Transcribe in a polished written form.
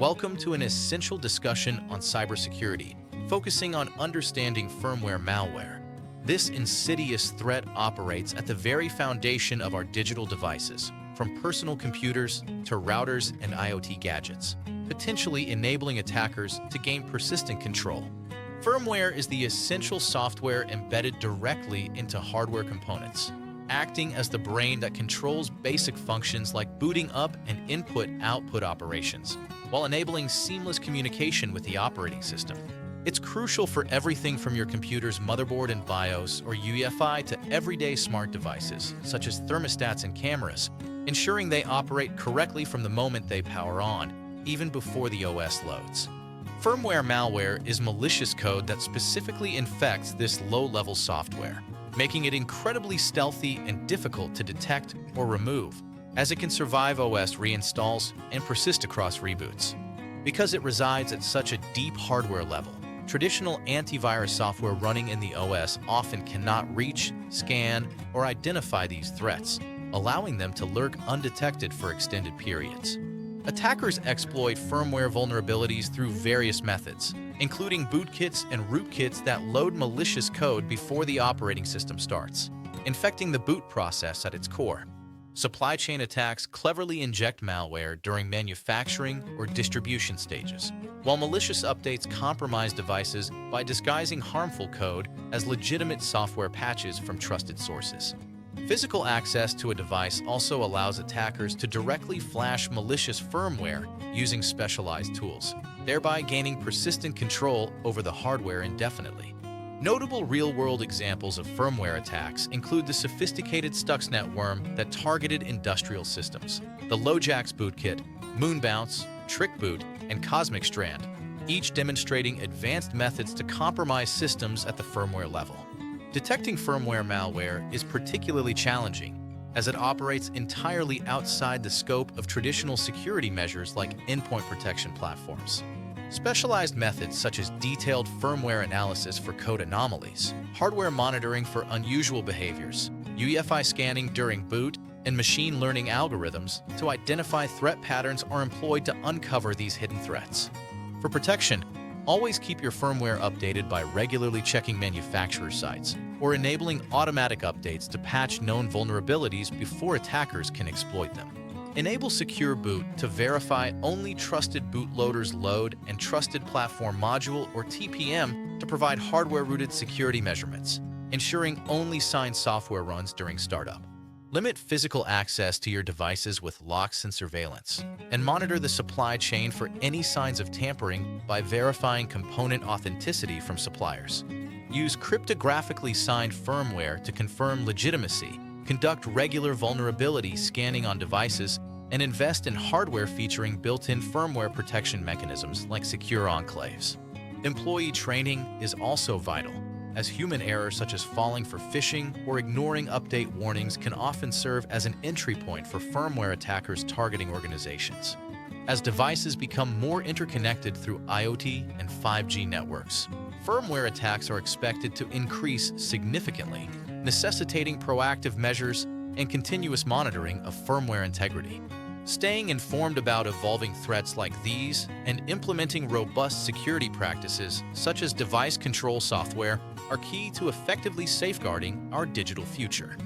Welcome to an essential discussion on cybersecurity, focusing on understanding firmware malware. This insidious threat operates at the very foundation of our digital devices, from personal computers to routers and IoT gadgets, potentially enabling attackers to gain persistent control. Firmware is the essential software embedded directly into hardware components, acting as the brain that controls basic functions like booting up and input-output operations, while enabling seamless communication with the operating system. It's crucial for everything from your computer's motherboard and BIOS or UEFI to everyday smart devices, such as thermostats and cameras, ensuring they operate correctly from the moment they power on, even before the OS loads. Firmware malware is malicious code that specifically infects this low-level software, making it incredibly stealthy and difficult to detect or remove, as it can survive OS reinstalls and persist across reboots. Because it resides at such a deep hardware level, traditional antivirus software running in the OS often cannot reach, scan, or identify these threats, allowing them to lurk undetected for extended periods. Attackers exploit firmware vulnerabilities through various methods, including bootkits and rootkits that load malicious code before the operating system starts, infecting the boot process at its core. Supply chain attacks cleverly inject malware during manufacturing or distribution stages, while malicious updates compromise devices by disguising harmful code as legitimate software patches from trusted sources. Physical access to a device also allows attackers to directly flash malicious firmware using specialized tools, thereby gaining persistent control over the hardware indefinitely. Notable real-world examples of firmware attacks include the sophisticated Stuxnet worm that targeted industrial systems, the LoJax bootkit, Moonbounce, TrickBoot, and Cosmic Strand, each demonstrating advanced methods to compromise systems at the firmware level. Detecting firmware malware is particularly challenging, as it operates entirely outside the scope of traditional security measures like endpoint protection platforms. Specialized methods such as detailed firmware analysis for code anomalies, hardware monitoring for unusual behaviors, UEFI scanning during boot, and machine learning algorithms to identify threat patterns are employed to uncover these hidden threats. For protection, always keep your firmware updated by regularly checking manufacturer sites or enabling automatic updates to patch known vulnerabilities before attackers can exploit them. Enable Secure Boot to verify only trusted bootloaders load and Trusted Platform Module or TPM to provide hardware-rooted security measurements, ensuring only signed software runs during startup. Limit physical access to your devices with locks and surveillance, and monitor the supply chain for any signs of tampering by verifying component authenticity from suppliers. Use cryptographically signed firmware to confirm legitimacy, conduct regular vulnerability scanning on devices, and invest in hardware featuring built-in firmware protection mechanisms like secure enclaves. Employee training is also vital, as human errors such as falling for phishing or ignoring update warnings can often serve as an entry point for firmware attackers targeting organizations. As devices become more interconnected through IoT and 5G networks, firmware attacks are expected to increase significantly, necessitating proactive measures and continuous monitoring of firmware integrity. Staying informed about evolving threats like these and implementing robust security practices such as device control software are key to effectively safeguarding our digital future.